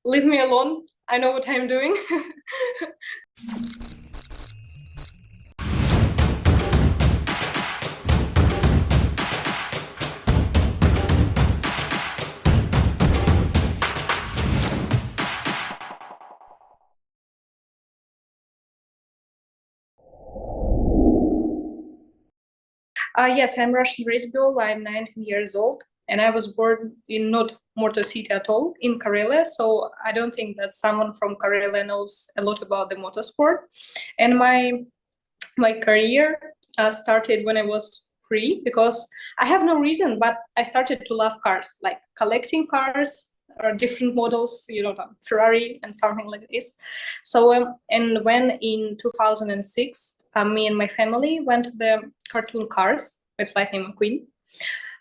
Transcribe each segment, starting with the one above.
leave me alone. I know what I'm doing. Yes, I'm Russian race girl. I'm 19 years old, and I was born in not Motor City at all, in Karelia. So I don't think that someone from Karelia knows a lot about the motorsport. And my career started when I was 3 because I have no reason, but I started to love cars, like collecting cars or different models, Ferrari and something like this. So and when in 2006, me and my family went to the cartoon Cars with Lightning McQueen,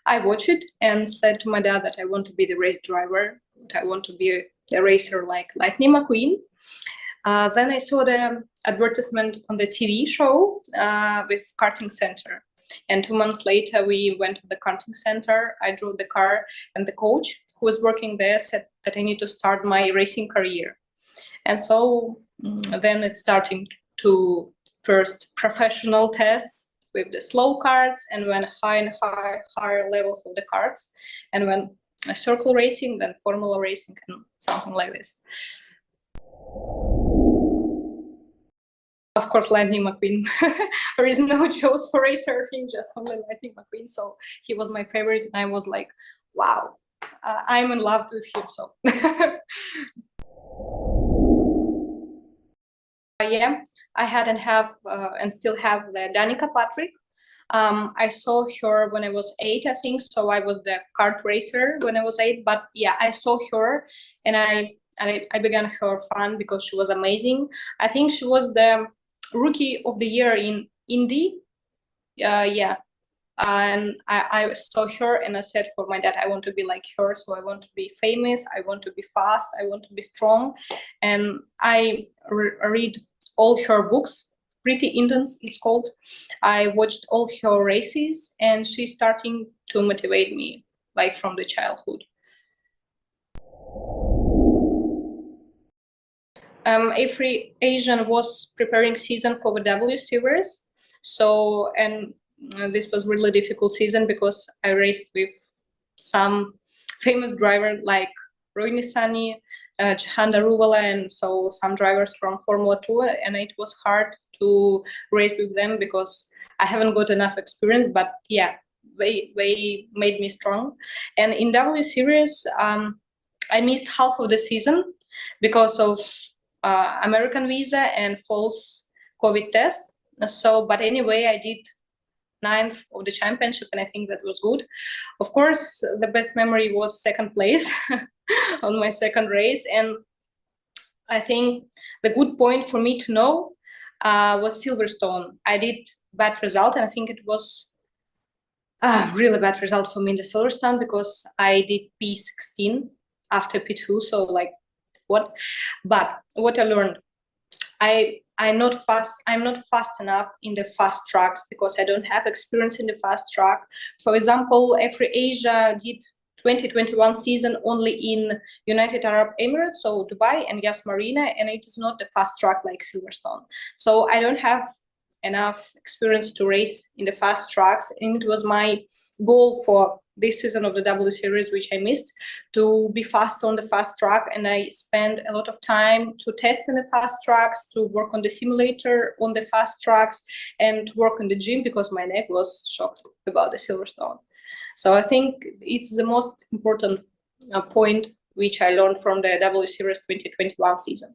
I watched it and said to my dad that I want to be the race driver, that I want to be a racer like Lightning McQueen. Then I saw the advertisement on the TV show with karting center. And 2 months later, we went to the karting center. I drove the car, and the coach who was working there said that I need to start my racing career. And so then it's starting to first professional tests with the slow carts, and when higher levels of the carts, and when circle racing, then formula racing, and something like this. Of course, Lightning McQueen. There is no choice for race surfing, just only Lightning McQueen. So he was my favorite, and I was like, wow, I'm in love with him. So yeah, I had and have and still have the Danica Patrick. I saw her when I was 8, I think. So I was the kart racer when I was 8. But yeah, I saw her, and I began her fan because she was amazing. I think she was the rookie of the year in Indy. Yeah. And I saw her, and I said for my dad, I want to be like her. So I want to be famous. I want to be fast. I want to be strong. And I read all her books. Pretty Intense, it's called. I watched all her races, and she's starting to motivate me, like from the childhood. Every Asian was preparing season for the W Series. So, and this was really difficult season because I raced with some famous drivers like Rohini Sani, Chanda Ruvala, and so some drivers from Formula 2, and it was hard to race with them because I haven't got enough experience, but yeah, they made me strong. And in W Series, I missed half of the season because of American visa and false COVID test. So, but anyway, I did 9th of the championship, and I think that was good. Of course, the best memory was second place on my second race, and I think the good point for me to know was Silverstone. I did bad result, and I think it was really bad result for me in the Silverstone because I did P16 after P2, so like what? But what I learned, I'm not fast enough in the fast tracks because I don't have experience in the fast track. For example, every Asia did 2021 season only in United Arab Emirates, so Dubai and Yas Marina, and it is not the fast track like Silverstone. So I don't have enough experience to race in the fast tracks, and it was my goal for this season of the W Series, which I missed, to be fast on the fast track. And I spent a lot of time to test in the fast tracks, to work on the simulator on the fast tracks, and to work in the gym because my neck was shocked about the Silverstone. So I think it's the most important point which I learned from the W Series 2021 season.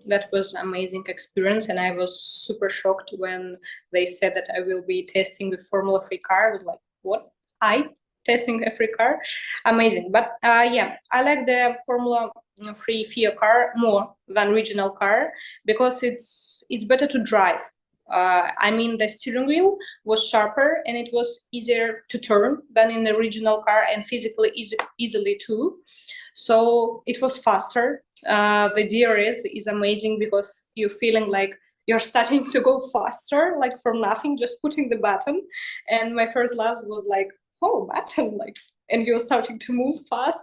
That was amazing experience, and I was super shocked when they said that I will be testing the Formula 3 car. I was like, what? I testing a free car? Amazing. But yeah, I like the Formula 3 FIA car more than regional car because it's better to drive. I mean, the steering wheel was sharper and it was easier to turn than in the regional car, and physically easily too. So it was faster. The DRS is amazing because you're feeling like you're starting to go faster, like from nothing, just putting the button. And my first love was like, oh, button, like and you're starting to move fast.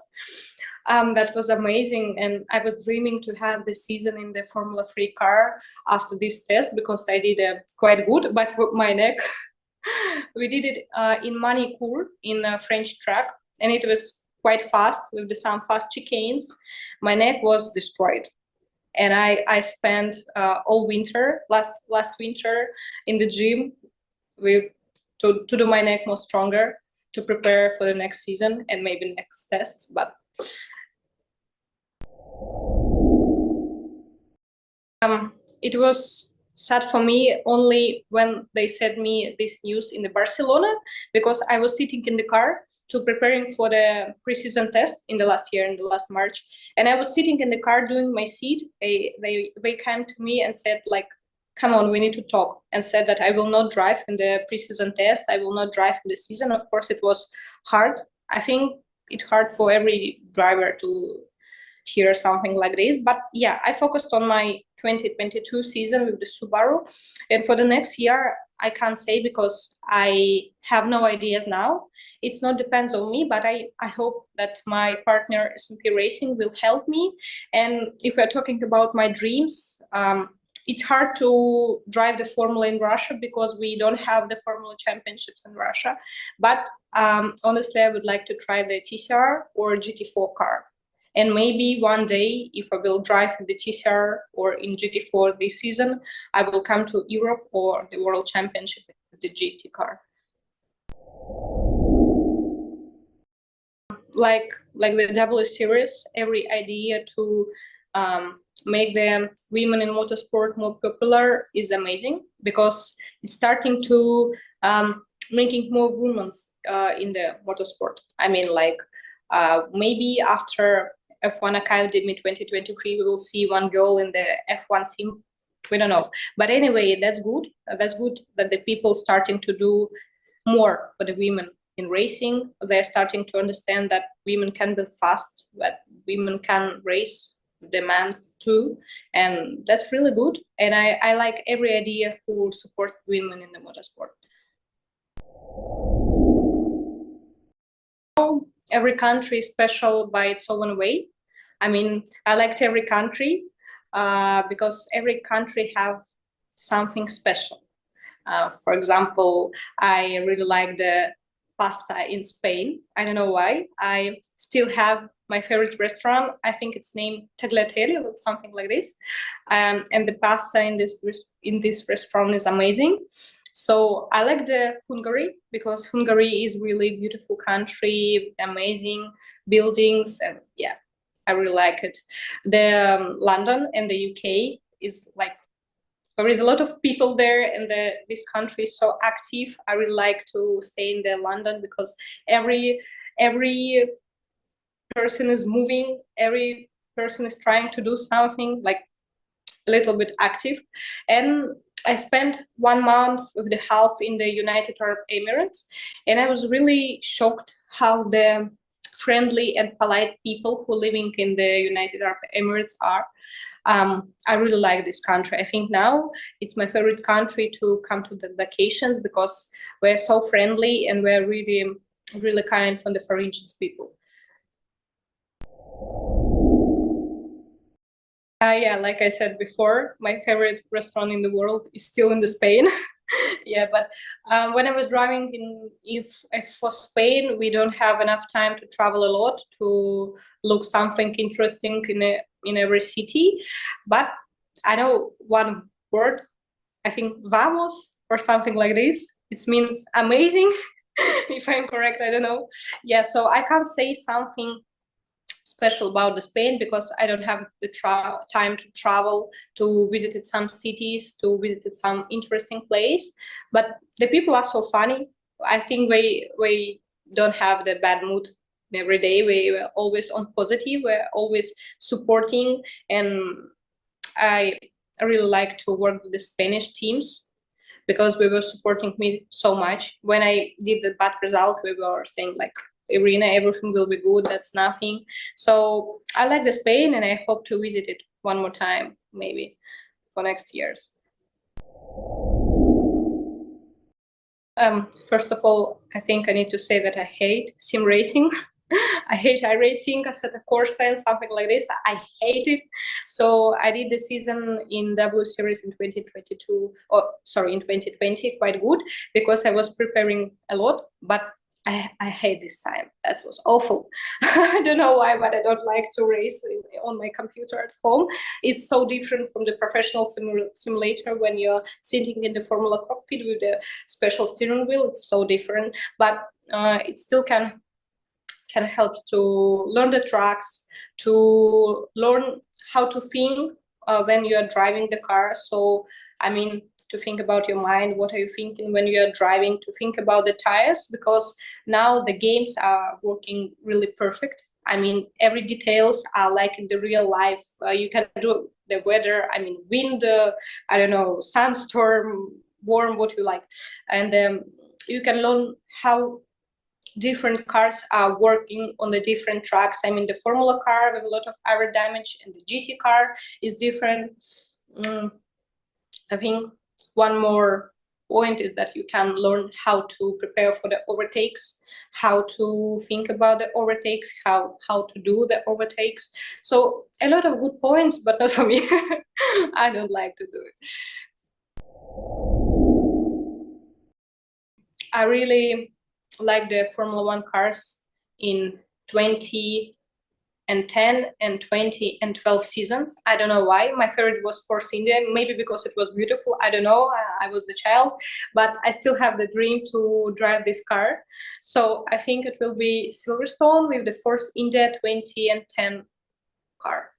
That was amazing, and I was dreaming to have the season in the Formula 3 car after this test, because I did quite good, but with my neck. We did it in Manicourt, in a French track, and it was quite fast with some fast chicanes. My neck was destroyed, and I spent all winter, last winter, in the gym to do my neck more stronger, to prepare for the next season and maybe next tests. But it was sad for me only when they sent me this news in the Barcelona, because I was sitting in the car to preparing for the preseason test in the last year, in the last March, and I was sitting in the car doing my seat. They came to me and said, like, come on, we need to talk, and said that I will not drive in the preseason test, I will not drive in the season. Of course, it was hard. I think it's hard for every driver to hear something like this, but yeah, I focused on my 2022 season with the Subaru, and for the next year I can't say, because I have no ideas now. It's not depends on me, but I hope that my partner S&P Racing will help me. And if we're talking about my dreams, it's hard to drive the Formula in Russia, because we don't have the Formula Championships in Russia. But honestly, I would like to try the TCR or GT4 car. And maybe one day, if I will drive in the TCR or in GT4 this season, I will come to Europe or the World Championship with the GT car. Like the W Series, every idea to make the women in motorsport more popular is amazing, because it's starting to making more women in the motorsport. I mean, like maybe after F1 Academy 2023, we will see one girl in the F1 team. We don't know, but anyway, that's good. That's good that the people starting to do more for the women in racing. They're starting to understand that women can be fast, that women can race the men too, and that's really good. And I like every idea who supports women in the motorsport. Every country is special by its own way. I mean, I liked every country because every country have something special. For example, I really like the pasta in Spain. I don't know why. I still have my favorite restaurant. I think it's named Tagliatelle or something like this. And the pasta in this restaurant is amazing. So I like the Hungary, because Hungary is really beautiful country, amazing buildings, and yeah, I really like it. The London and the UK is like, there is a lot of people there, and this country is so active. I really like to stay in the London, because every person is moving, every person is trying to do something like a little bit active. And I spent 1 month with the half in the United Arab Emirates, and I was really shocked how the friendly and polite people who living in the United Arab Emirates are. I really like this country. I think now it's my favorite country to come to the vacations, because we're so friendly and we're really, really kind from the Far East people. Yeah, like I said before, my favorite restaurant in the world is still in the Spain. Yeah, but when I was driving if for Spain, we don't have enough time to travel a lot to look something interesting in every city. But I know one word, I think vamos or something like this. It means amazing, if I'm correct, I don't know. Yeah, so I can't say something special about the Spain, because I don't have the time to travel to visit some cities, to visit some interesting place. But the people are so funny. I think we don't have the bad mood every day. We're always on positive. We're always supporting, and I really like to work with the Spanish teams, because we were supporting me so much. When I did the bad result, we were saying like, Irina, everything will be good, that's nothing. So I like the Spain, and I hope to visit it one more time, maybe for next years. First of all, I think I need to say that I hate sim racing. I hate iRacing, Assetto Corsa, and something like this. I hate it. So I did the season in W Series in 2022, or sorry, in 2020, quite good, because I was preparing a lot, but I hate this time. That was awful. I don't know why, but I don't like to race on my computer at home. It's so different from the professional simulator when you're sitting in the Formula cockpit with the special steering wheel. It's so different, but it still can help to learn the tracks, to learn how to think when you are driving the car. So, I mean, to think about your mind, what are you thinking when you are driving, to think about the tires, because now the games are working really perfect. I mean, every details are like in the real life. You can do the weather, I mean, wind, I don't know, sandstorm, warm, what you like. And you can learn how different cars are working on the different tracks. I mean, the Formula car with a lot of aero damage, and the GT car is different. I think one more point is that you can learn how to prepare for the overtakes, how to think about the overtakes, how to do the overtakes. So a lot of good points, but not for me. I don't like to do it. I really like the Formula One cars in 20 and 10 and 20 and 12 seasons. I don't know why. My favorite was Force India, maybe because it was beautiful. I don't know. I was the child, but I still have the dream to drive this car. So I think it will be Silverstone with the Force India 20 and 10 car.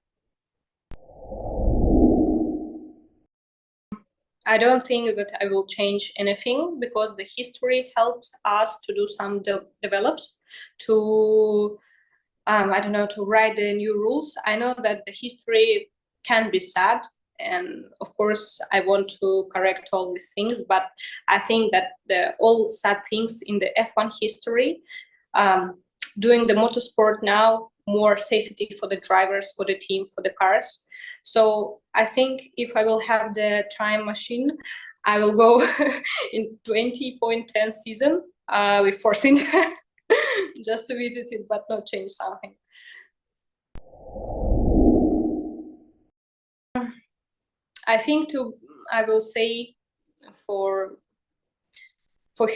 I don't think that I will change anything, because the history helps us to do some develops, to I don't know, to write the new rules. I know that the history can be sad, and of course I want to correct all these things, but I think that the all sad things in the F1 history, doing the motorsport now, more safety for the drivers, for the team, for the cars. So I think if I will have the time machine, I will go in 20.10 season with Force India. Just to visit it, but not change something. I think I will say for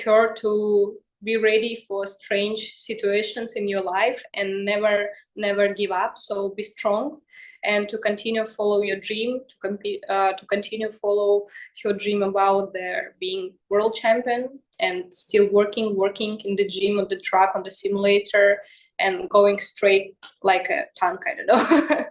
her to be ready for strange situations in your life and never give up. So be strong, and to continue follow your dream, to continue follow your dream about their being world champion, and still working in the gym, on the track, on the simulator, and going straight like a tank. I don't know.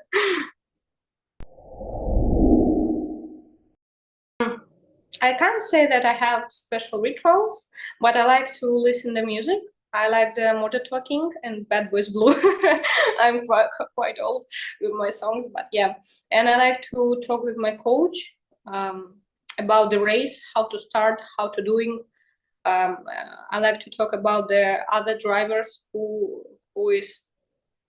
I can't say that I have special rituals, but I like to listen to music. I like the Modern Talking and Bad Boys Blue. I'm quite old with my songs, but yeah. And I like to talk with my coach about the race, how to start, how to doing. I like to talk about the other drivers who is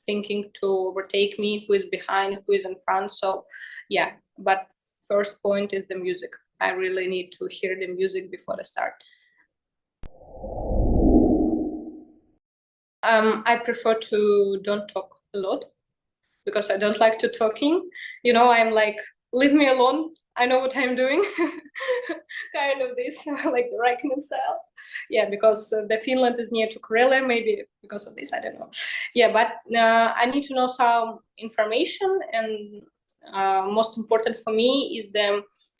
thinking to overtake me, who is behind, who is in front. So yeah, but first point is the music. I really need to hear the music before the start. I prefer to don't talk a lot, because I don't like to talking. You know, I'm like, leave me alone. I know what I'm doing. Kind of this, like the Raikkonen style. Yeah, because the Finland is near to Karelia, maybe because of this, I don't know. Yeah, but I need to know some information, and most important for me is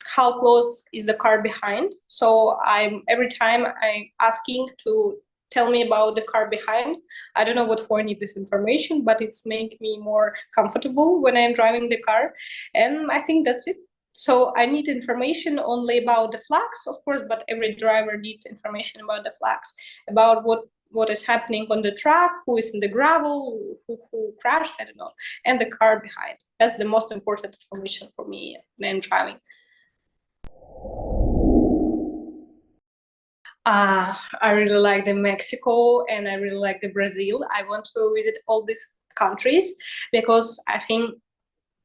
how close is the car behind. So I'm every time I'm asking to tell me about the car behind. I don't know what for I need this information, but it's make me more comfortable when I'm driving the car. And I think that's it. So I need information only about the flags, of course, but every driver needs information about the flags, about what is happening on the track, who is in the gravel, who crashed, I don't know, and the car behind. That's the most important information for me when I'm driving. I really like the Mexico, and I really like the Brazil. I want to visit all these countries because I think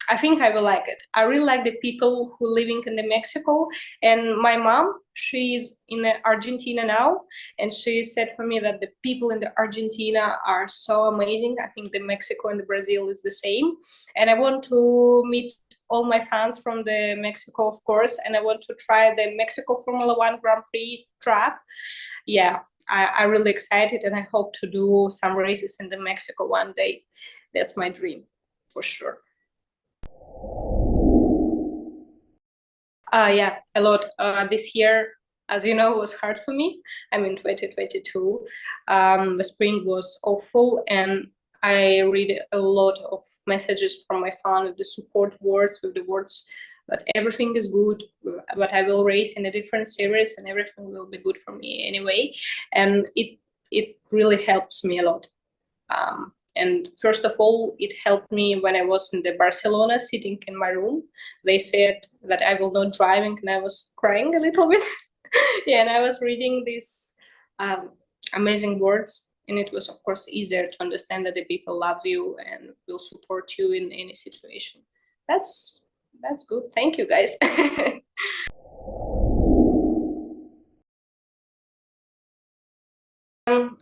I think I will like it. I really like the people who living in the Mexico, and my mom, she's in Argentina now, and she said for me that the people in the Argentina are so amazing. I think the Mexico and the Brazil is the same, and I want to meet all my fans from the Mexico, of course, and I want to try the Mexico Formula One Grand Prix track. Yeah, I'm really excited, and I hope to do some races in the Mexico one day. That's my dream, for sure. Yeah, a lot. This year, as you know, was hard for me. I'm in 2022. The spring was awful, and I read a lot of messages from my fan with the support words, with the words that everything is good, but I will race in a different series, and everything will be good for me anyway. And it really helps me a lot. And first of all, it helped me when I was in the Barcelona sitting in my room. They said that I will not driving, and I was crying a little bit. Yeah, and I was reading these amazing words, and it was of course easier to understand that the people loves you and will support you in any situation. That's that's good. Thank you, guys.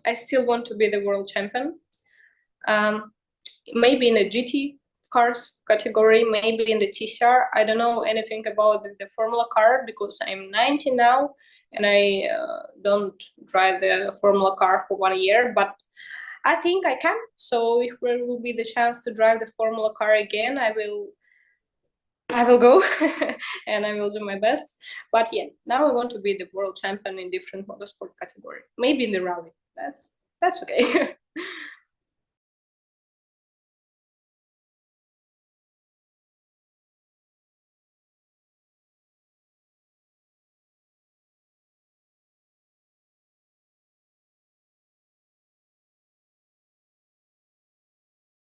I still want to be the world champion. Um, Maybe in the GT cars category, maybe in the TCR. I don't know anything about the Formula car because I'm 19 now and I don't drive the Formula car for 1 year, but I think I can. So if there will be the chance to drive the Formula car again, I will go and I will do my best. But yeah, now I want to be the world champion in different motorsport category. Maybe in the rally. That's okay.